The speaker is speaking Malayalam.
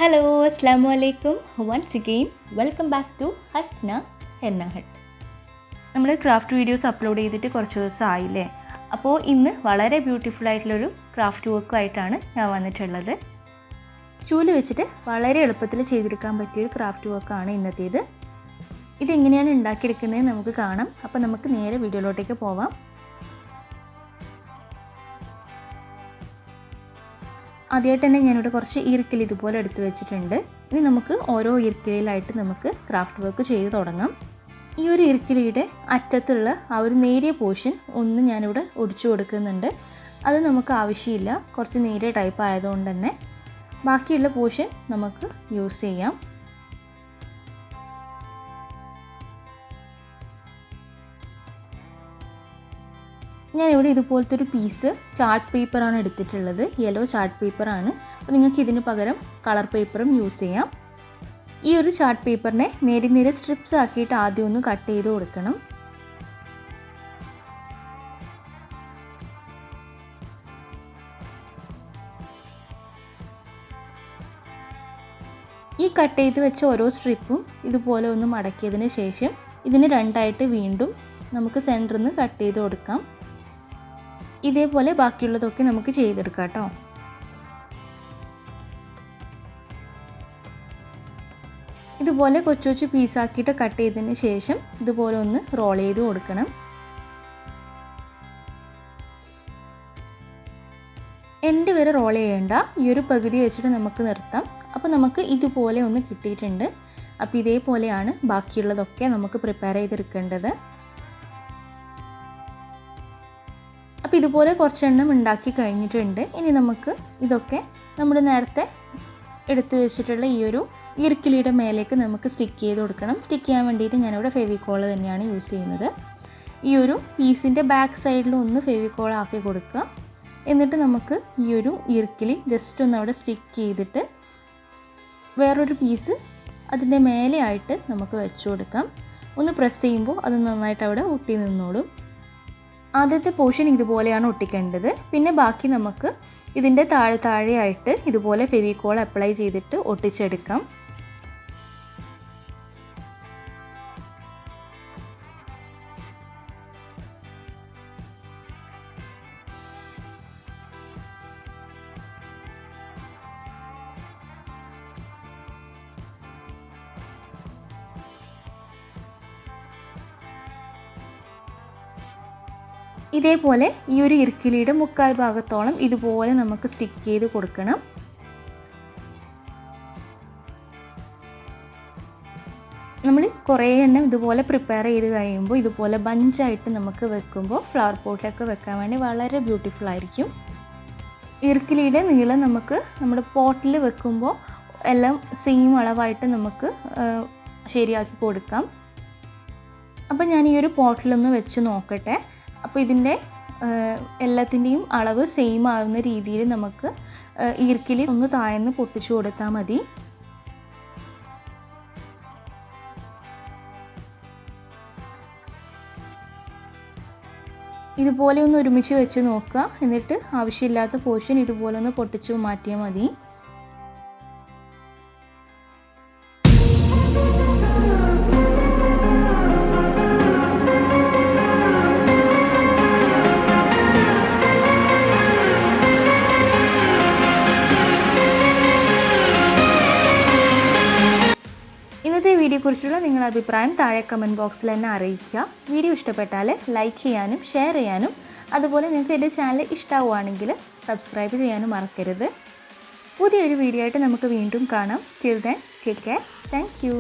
ഹലോ അസ്സാമു അലൈക്കും once again welcome back to Hasna's henna hut. നമ്മൾ ക്രാഫ്റ്റ് വീഡിയോസ് അപ്ലോഡ് ചെയ്തിട്ട് കുറച്ച് ദിവസം ആയില്ലേ. അപ്പോൾ ഇന്ന് വളരെ ബ്യൂട്ടിഫുൾ ആയിട്ടുള്ളൊരു ക്രാഫ്റ്റ് വർക്കുമായിട്ടാണ് ഞാൻ വന്നിട്ടുള്ളത്. ചൂല് വെച്ചിട്ട് വളരെ എളുപ്പത്തിൽ ചെയ്തെടുക്കാൻ പറ്റിയൊരു ക്രാഫ്റ്റ് വർക്കാണ് ഇന്നത്തേത്. ഇതെങ്ങനെയാണ് ഉണ്ടാക്കിയെടുക്കുന്നത് നമുക്ക് കാണാം. അപ്പോൾ നമുക്ക് നേരെ വീഡിയോയിലോട്ടേക്ക് പോവാം. ആദ്യമായിട്ട് തന്നെ ഞാനിവിടെ കുറച്ച് ഈർക്കിൽ ഇതുപോലെ എടുത്ത് വെച്ചിട്ടുണ്ട്. ഇനി നമുക്ക് ഓരോ ഈർക്കിലിലായിട്ട് നമുക്ക് ക്രാഫ്റ്റ് വർക്ക് ചെയ്ത് തുടങ്ങാം. ഈ ഒരു ഈർക്കിലിയുടെ അറ്റത്തുള്ള ആ ഒരു നേരിയ പോർഷൻ ഒന്ന് ഞാനിവിടെ ഒടിച്ചു കൊടുക്കുന്നുണ്ട്. അത് നമുക്ക് ആവശ്യമില്ല, കുറച്ച് നേരിയ ടൈപ്പ് ആയതുകൊണ്ട് തന്നെ ബാക്കിയുള്ള പോർഷൻ നമുക്ക് യൂസ് ചെയ്യാം. ഞാനിവിടെ ഇതുപോലത്തെ ഒരു പീസ് ചാർട്ട് പേപ്പറാണ് എടുത്തിട്ടുള്ളത്. യെല്ലോ ചാർട്ട് പേപ്പറാണ്. അപ്പോൾ നിങ്ങൾക്ക് ഇതിന് പകരം കളർ പേപ്പറും യൂസ് ചെയ്യാം. ഈ ഒരു ചാർട്ട് പേപ്പറിനെ നേരെ സ്ട്രിപ്സ് ആക്കിയിട്ട് ആദ്യം ഒന്ന് കട്ട് ചെയ്ത് കൊടുക്കണം. ഈ കട്ട് ചെയ്ത് വെച്ച ഓരോ സ്ട്രിപ്പും ഇതുപോലെ ഒന്ന് മടക്കിയതിന് ശേഷം ഇതിന് രണ്ടായിട്ട് വീണ്ടും നമുക്ക് സെൻറ്ററിൽ നിന്ന് കട്ട് ചെയ്ത് കൊടുക്കാം. ഇതേപോലെ ബാക്കിയുള്ളതൊക്കെ നമുക്ക് ചെയ്തെടുക്കാം കേട്ടോ. ഇതുപോലെ കൊച്ചു പീസാക്കിയിട്ട് കട്ട് ചെയ്തതിന് ശേഷം ഇതുപോലെ ഒന്ന് റോൾ ചെയ്ത് കൊടുക്കണം. എൻഡ് വരെ റോൾ ചെയ്യേണ്ട, ഈ ഒരു പകുതി വെച്ചിട്ട് നമുക്ക് നിർത്താം. അപ്പോൾ നമുക്ക് ഇതുപോലെ ഒന്ന് കിട്ടിയിട്ടുണ്ട്. അപ്പോൾ ഇതേപോലെയാണ് ബാക്കിയുള്ളതൊക്കെ നമുക്ക് പ്രിപ്പയർ ചെയ്തെടുക്കേണ്ടത്. അപ്പോൾ ഇതുപോലെ കുറച്ചെണ്ണം ഉണ്ടാക്കി കഴിഞ്ഞിട്ടുണ്ട്. ഇനി നമുക്ക് ഇതൊക്കെ നമ്മൾ നേരത്തെ എടുത്തു വെച്ചിട്ടുള്ള ഈ ഒരു ഈർക്കിലിയുടെ മേലേക്ക് നമുക്ക് സ്റ്റിക്ക് ചെയ്ത് കൊടുക്കണം. സ്റ്റിക്ക് ചെയ്യാൻ വേണ്ടിയിട്ട് ഞാനിവിടെ ഫെവിക്കോൾ തന്നെയാണ് യൂസ് ചെയ്യുന്നത്. ഈ ഒരു പീസിൻ്റെ ബാക്ക് സൈഡിൽ ഒന്ന് ഫെവിക്കോൾ ആക്കി കൊടുക്കുക. എന്നിട്ട് നമുക്ക് ഈ ഒരു ഈർക്കിലി ജസ്റ്റ് ഒന്ന് അവിടെ സ്റ്റിക്ക് ചെയ്തിട്ട് വേറൊരു പീസ് അതിൻ്റെ മേലെ ആയിട്ട് നമുക്ക് വെച്ച് കൊടുക്കാം. ഒന്ന് പ്രസ് ചെയ്യുമ്പോൾ അത് നന്നായിട്ട് അവിടെ ഒട്ടി നിന്നോളും. ആദ്യത്തെ പോർഷൻ ഇതുപോലെയാണ് ഒട്ടിക്കേണ്ടത്. പിന്നെ ബാക്കി നമുക്ക് ഇതിൻ്റെ താഴെയായിട്ട് ഇതുപോലെ ഫെവിക്കോൾ അപ്ലൈ ചെയ്തിട്ട് ഒട്ടിച്ചെടുക്കാം. ഇതേപോലെ ഈ ഒരു ഇർക്കിലിയുടെ മുക്കാൽ ഭാഗത്തോളം ഇതുപോലെ നമുക്ക് സ്റ്റിക്ക് ചെയ്ത് കൊടുക്കണം. നമ്മൾ കുറേ എണ്ണം ഇതുപോലെ പ്രിപ്പയർ ചെയ്ത് കഴിയുമ്പോൾ ഇതുപോലെ ബഞ്ചായിട്ട് നമുക്ക് വെക്കുമ്പോൾ ഫ്ലവർ പോട്ടിലൊക്കെ വെക്കാൻ വേണ്ടി വളരെ ബ്യൂട്ടിഫുൾ ആയിരിക്കും. ഇർക്കിലിയുടെ നീളം നമുക്ക് നമ്മുടെ പോട്ടിൽ വെക്കുമ്പോൾ എല്ലാം സെയിം അളവായിട്ട് നമുക്ക് ശരിയാക്കി കൊടുക്കാം. അപ്പോൾ ഞാൻ ഈ ഒരു പോട്ടിലൊന്ന് വെച്ച് നോക്കട്ടെ. അപ്പോൾ ഇതിൻ്റെ എല്ലാത്തിൻ്റെയും അളവ് സെയിം ആവുന്ന രീതിയിൽ നമുക്ക് ഈർക്കിലി ഒന്ന് താഴ്ന്ന് പൊട്ടിച്ചു കൊടുത്താൽ മതി. ഇതുപോലെ ഒന്ന് ഒരുമിച്ച് വെച്ച് നോക്കുക. എന്നിട്ട് ആവശ്യമില്ലാത്ത പോർഷൻ ഇതുപോലെ ഒന്ന് പൊട്ടിച്ചു മാറ്റിയാൽ മതി. ഇന്നത്തെ വീഡിയോയെക്കുറിച്ചുള്ള നിങ്ങളുടെ അഭിപ്രായം താഴെ കമൻറ്റ് ബോക്സിൽ തന്നെ അറിയിക്കുക. വീഡിയോ ഇഷ്ടപ്പെട്ടാൽ ലൈക്ക് ചെയ്യാനും ഷെയർ ചെയ്യാനും അതുപോലെ നിങ്ങൾക്ക് എൻ്റെ ചാനൽ ഇഷ്ടമാവുകയാണെങ്കിൽ സബ്സ്ക്രൈബ് ചെയ്യാനും മറക്കരുത്. പുതിയൊരു വീഡിയോ ആയിട്ട് നമുക്ക് വീണ്ടും കാണാം. Till then take care. Thank you.